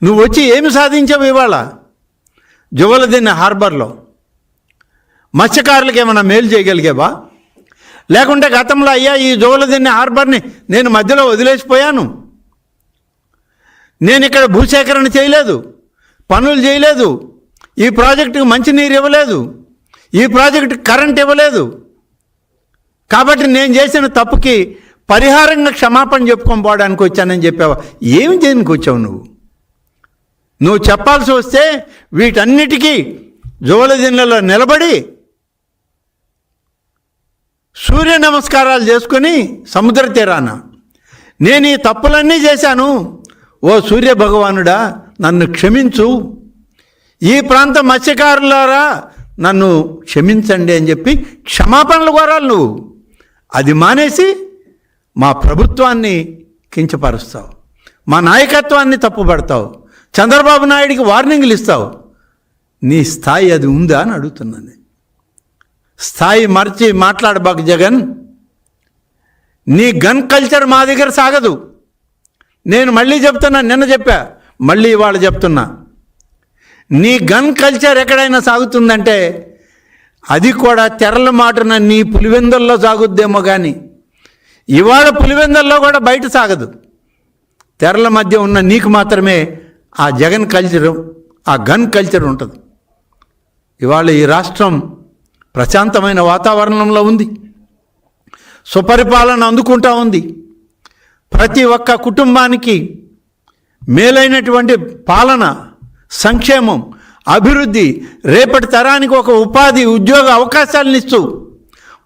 నువ్వు వచ్చి ఏమి సాధించావు ఇవాళ జువలదిన్నె హార్బర్లో? మత్స్యకారులకు ఏమైనా మేలు చేయగలిగావా? లేకుంటే గతంలో అయ్యా ఈ జువలదిన్నె హార్బర్ని నేను మధ్యలో వదిలేసిపోయాను, నేను ఇక్కడ భూసేకరణ చేయలేదు, పనులు చేయలేదు, ఈ ప్రాజెక్టుకు మంచినీరు ఇవ్వలేదు, ఈ ప్రాజెక్టుకు కరెంట్ ఇవ్వలేదు, కాబట్టి నేను చేసిన తప్పుకి పరిహారంగా క్షమాపణ చెప్పుకొని పోవడానికి వచ్చానని చెప్పావా? ఏమి చేయడానికి వచ్చావు నువ్వు చెప్పాల్సి వస్తే వీటన్నిటికీ జువలదిన్నెలో నిలబడి సూర్య నమస్కారాలు చేసుకుని సముద్ర తీరాన నేను ఈ తప్పులన్నీ చేశాను, ఓ సూర్య భగవానుడా నన్ను క్షమించు, ఈ ప్రాంత మత్స్యకారులారా నన్ను క్షమించండి అని చెప్పి క్షమాపణలు కోరాలి నువ్వు. అది మానేసి మా ప్రభుత్వాన్ని కించపరుస్తావు, మా నాయకత్వాన్ని తప్పుపడతావు, చంద్రబాబు నాయుడికి వార్నింగ్లు ఇస్తావు. నీ స్థాయి అది ఉందా అని అడుగుతున్నాను. స్థాయి మర్చి మాట్లాడబాకు జగన్. నీ గన్ కల్చర్ మా దగ్గర సాగదు. నేను మళ్ళీ చెప్తున్నా, నిన్న చెప్పా, మళ్ళీ ఇవాళ చెప్తున్నా, నీ గన్ కల్చర్ ఎక్కడైనా సాగుతుందంటే అది కూడా తెరల మాటన నీ పులివెందుల్లో సాగుద్దేమో కానీ ఇవాళ పులివెందుల్లో కూడా బయట సాగదు. తెరల మధ్య ఉన్న నీకు మాత్రమే ఆ జగన్ కల్చరు, ఆ గన్ కల్చర్ ఉంటుంది. ఇవాళ ఈ రాష్ట్రం ప్రశాంతమైన వాతావరణంలో ఉంది, సుపరిపాలన అందుకుంటా ఉంది, ప్రతి ఒక్క కుటుంబానికి మేలైనటువంటి పాలన, సంక్షేమం, అభివృద్ధి, రేపటి తరానికి ఒక ఉపాధి, ఉద్యోగ అవకాశాలను ఇస్తూ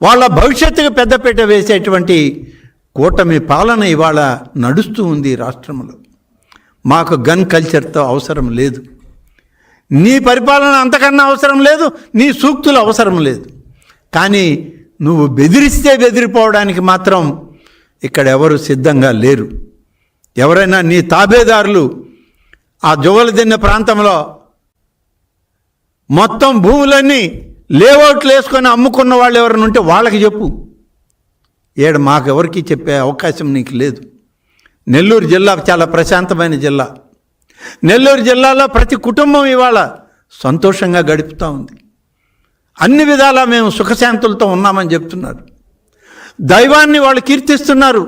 వాళ్ళ భవిష్యత్తుకు పెద్దపీట వేసేటువంటి కూటమి పాలన ఇవాళ నడుస్తూ ఉంది రాష్ట్రంలో. మాకు గన్ కల్చర్తో అవసరం లేదు, నీ పరిపాలన అంతకన్నా అవసరం లేదు, నీ సూక్తులు అవసరం లేదు. కానీ నువ్వు బెదిరిస్తే బెదిరిపోవడానికి మాత్రం ఇక్కడ ఎవరు సిద్ధంగా లేరు. ఎవరైనా నీ తాబేదారులు ఆ జువలదిన్నె ప్రాంతంలో మొత్తం భూములన్నీ లేఅవుట్లు వేసుకొని అమ్ముకున్న వాళ్ళు ఎవరైనా ఉంటే వాళ్ళకి చెప్పు. మాకెవరికి చెప్పే అవకాశం నీకు లేదు. నెల్లూరు జిల్లా చాలా ప్రశాంతమైన జిల్లా. నెల్లూరు జిల్లాలో ప్రతి కుటుంబం ఇవాళ సంతోషంగా గడుపుతూ ఉంది. అన్ని విధాలా మేము సుఖశాంతులతో ఉన్నామని చెప్తున్నారు. దైవాన్ని వాళ్ళు కీర్తిస్తున్నారు.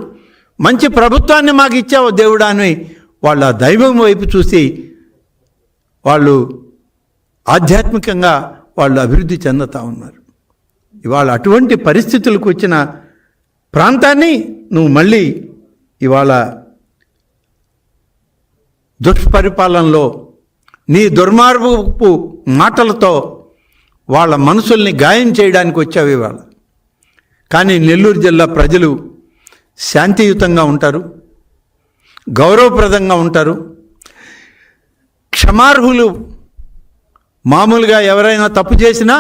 మంచి ప్రభుత్వాన్ని మాకు ఇచ్చావు దేవుడా అని వాళ్ళ దైవం వైపు చూసి వాళ్ళు ఆధ్యాత్మికంగా వాళ్ళు అభివృద్ధి చెందుతూ ఉన్నారు. ఇవాళ అటువంటి పరిస్థితులకు వచ్చిన ప్రాంతాన్ని నువ్వు మళ్ళీ ఇవాళ దుష్పరిపాలనలో నీ దుర్మార్గపు మాటలతో వాళ్ళ మనసుల్ని గాయం చేయడానికి వచ్చావు ఇవాళ. కానీ నెల్లూరు జిల్లా ప్రజలు శాంతియుతంగా ఉంటారు, గౌరవప్రదంగా ఉంటారు, క్షమార్హులు. మామూలుగా ఎవరైనా తప్పు చేసినా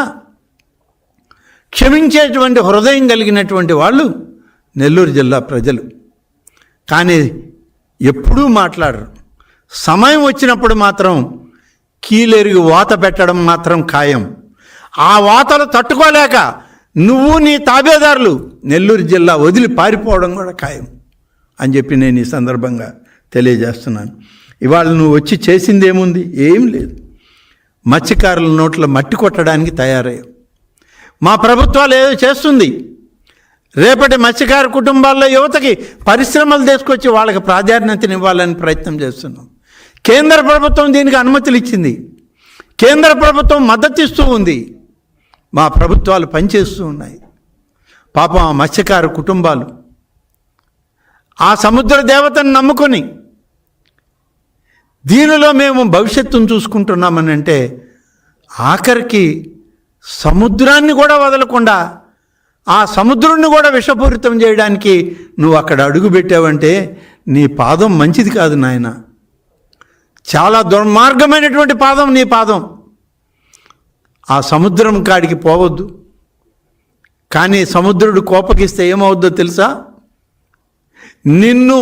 క్షమించేటువంటి హృదయం కలిగినటువంటి వాళ్ళు నెల్లూరు జిల్లా ప్రజలు. కానీ ఎప్పుడూ మాట్లాడరు. సమయం వచ్చినప్పుడు మాత్రం కీలెరిగి వాత పెట్టడం మాత్రం ఖాయం. ఆ వాతలు తట్టుకోలేక నువ్వు నీ తాబేదారులు నెల్లూరు జిల్లా వదిలి పారిపోవడం కూడా ఖాయం అని చెప్పి నేను ఈ సందర్భంగా తెలియజేస్తున్నాను. ఇవాళ నువ్వు వచ్చి చేసింది ఏముంది? ఏం లేదు. మత్స్యకారుల నోట్ల మట్టి కొట్టడానికి తయారయ్యావు. మా ప్రభుత్వాలు ఏదో చేస్తుంది. రేపటి మత్స్యకార కుటుంబాల్లో యువతకి పరిశ్రమలు తీసుకొచ్చి వాళ్ళకి ప్రాధాన్యతనివ్వాలని ప్రయత్నం చేస్తున్నాం. కేంద్ర ప్రభుత్వం దీనికి అనుమతులు ఇచ్చింది. కేంద్ర ప్రభుత్వం మద్దతు ఇస్తూ ఉంది. మా ప్రభుత్వాలు పనిచేస్తూ ఉన్నాయి. పాపం ఆ మత్స్యకార కుటుంబాలు ఆ సముద్ర దేవతను నమ్ముకొని దీనిలో మేము భవిష్యత్తును చూసుకుంటున్నామని అంటే ఆఖరికి సముద్రాన్ని కూడా వదలకుండా ఆ సముద్రుణ్ణి కూడా విషపూరితం చేయడానికి నువ్వు అక్కడ అడుగు పెట్టావంటే నీ పాదం మంచిది కాదు నాయన. చాలా దుర్మార్గమైనటువంటి పాదం నీ పాదం. ఆ సముద్రం కాడికి పోవద్దు. కానీ సముద్రుడు కోపగిస్తే ఏమవుద్దో తెలుసా? నిన్ను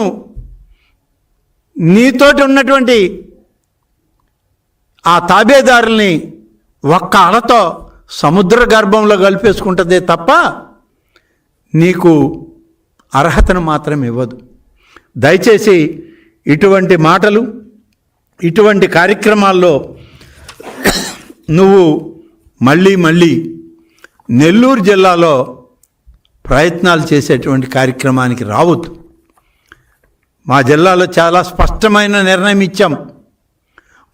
నీతోటి ఉన్నటువంటి ఆ తాబేదారుల్ని ఒక్క అలతో సముద్ర గర్భంలో కలిపేసుకుంటుందే తప్ప నీకు అర్హతను మాత్రం ఇవ్వదు. దయచేసి ఇటువంటి మాటలు ఇటువంటి కార్యక్రమాల్లో నువ్వు మళ్ళీ నెల్లూరు జిల్లాలో ప్రయత్నాలు చేసేటువంటి కార్యక్రమానికి రావద్దు. మా జిల్లాలో చాలా స్పష్టమైన నిర్ణయం ఇచ్చాం.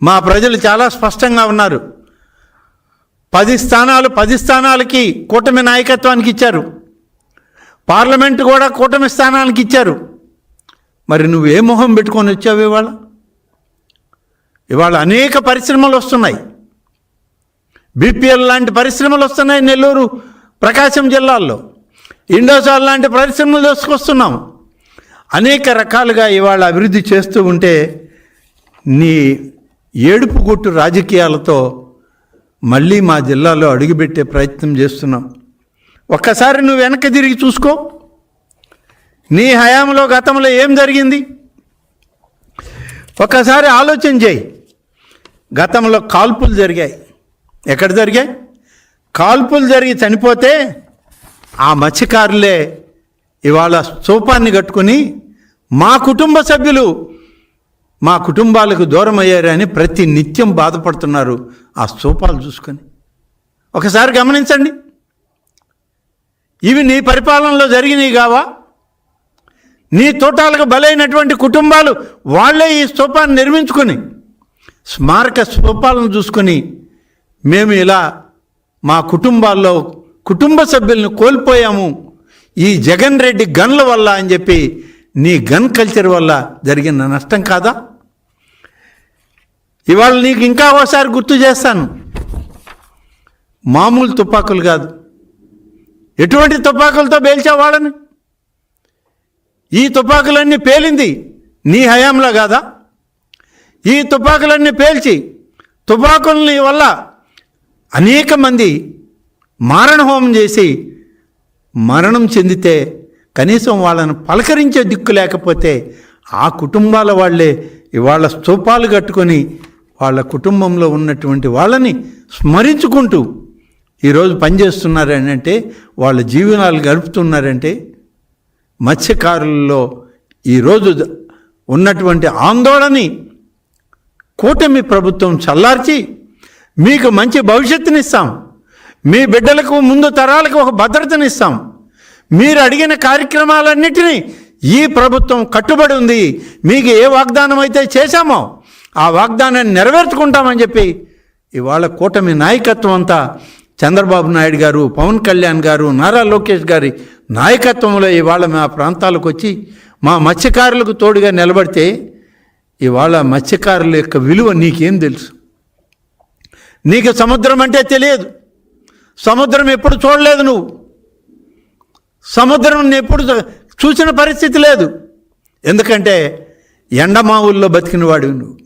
మా ప్రజలు చాలా స్పష్టంగా ఉన్నారు. 10 స్థానాలకి కూటమి నాయకత్వానికి ఇచ్చారు. పార్లమెంటు కూడా కూటమి స్థానానికి ఇచ్చారు. మరి నువ్వు ఏ మొహం పెట్టుకొని వచ్చావు? ఇవాళ అనేక పరిశ్రమలు వస్తున్నాయి. బీపీఎల్ లాంటి పరిశ్రమలు వస్తున్నాయి నెల్లూరు, ప్రకాశం జిల్లాల్లో. ఇండోసాల్ లాంటి పరిశ్రమలు తీసుకొస్తున్నాం. అనేక రకాలుగా ఇవాళ అభివృద్ధి చేస్తూ ఉంటే నీ ఏడుపు గుట్టు రాజకీయాలతో మళ్ళీ మా జిల్లాలో అడుగుపెట్టే ప్రయత్నం చేస్తున్నాం. ఒక్కసారి నువ్వు వెనక్కి తిరిగి చూసుకో. నీ హయాంలో గతంలో ఏం జరిగింది ఒక్కసారి ఆలోచన చేయి. గతంలో కాల్పులు జరిగాయి. ఎక్కడ జరిగాయి? కాల్పులు జరిగి చనిపోతే ఆ మత్స్యకారులే ఇవాళ స్తూపాన్ని కట్టుకుని మా కుటుంబ సభ్యులు మా కుటుంబాలకు దూరం అయ్యారని ప్రతి నిత్యం బాధపడుతున్నారు ఆ స్తూపాలు చూసుకొని. ఒకసారి గమనించండి. ఇవి నీ పరిపాలనలో జరిగినవి కావా? నీ తోటాలకు బలైనటువంటి కుటుంబాలు వాళ్ళే ఈ స్తూపాన్ని నిర్మించుకొని స్మారక స్తూపాలను చూసుకొని మేము ఇలా మా కుటుంబాల్లో కుటుంబ సభ్యులను కోల్పోయాము ఈ జగన్ రెడ్డి గన్ల వల్ల అని చెప్పి నీ గన్ కల్చర్ వల్ల జరిగిన నష్టం కాదా? ఇవాళ నీకు ఇంకా ఒకసారి గుర్తు చేస్తాను. మామూలు తుపాకులు కాదు. ఎటువంటి తుపాకులతో పేల్చావు వాళ్ళని? ఈ తుపాకులన్నీ పేలింది నీ హయాంలో కాదా? ఈ తుపాకులన్నీ పేల్చి తుపాకులని వల్ల అనేక మంది మారణహోమం చేసి మరణం చెందితే కనీసం వాళ్ళను పలకరించే దిక్కు లేకపోతే ఆ కుటుంబాల వాళ్ళే ఇవాళ స్తూపాలు కట్టుకొని వాళ్ళ కుటుంబంలో ఉన్నటువంటి వాళ్ళని స్మరించుకుంటూ ఈరోజు పనిచేస్తున్నారని అంటే, వాళ్ళ జీవనాలు గడుపుతున్నారంటే, మత్స్యకారులలో ఈరోజు ఉన్నటువంటి ఆందోళనని కూటమి ప్రభుత్వం చల్లార్చి మీకు మంచి భవిష్యత్తునిస్తాం, మీ బిడ్డలకు ముందు తరాలకు ఒక భద్రతనిస్తాం, మీరు అడిగిన కార్యక్రమాలన్నిటినీ ఈ ప్రభుత్వం కట్టుబడి ఉంది, మీకు ఏ వాగ్దానం అయితే చేశామో ఆ వాగ్దానాన్ని నెరవేర్చుకుంటామని చెప్పి ఇవాళ కూటమి నాయకత్వం అంతా చంద్రబాబు నాయుడు గారు, పవన్ కళ్యాణ్ గారు, నారా లోకేష్ గారి నాయకత్వంలో ఇవాళ మా ప్రాంతాలకు వచ్చి మా మత్స్యకారులకు తోడుగా నిలబడితే ఇవాళ మత్స్యకారుల యొక్క విలువ నీకేం తెలుసు? నీకు సముద్రం అంటే తెలియదు. సముద్రం ఎప్పుడు చూడలేదు నువ్వు. సముద్రం ఎప్పుడు చూసిన పరిస్థితి లేదు. ఎందుకంటే ఎండమావుల్లో బతికిన వాడివి నువ్వు.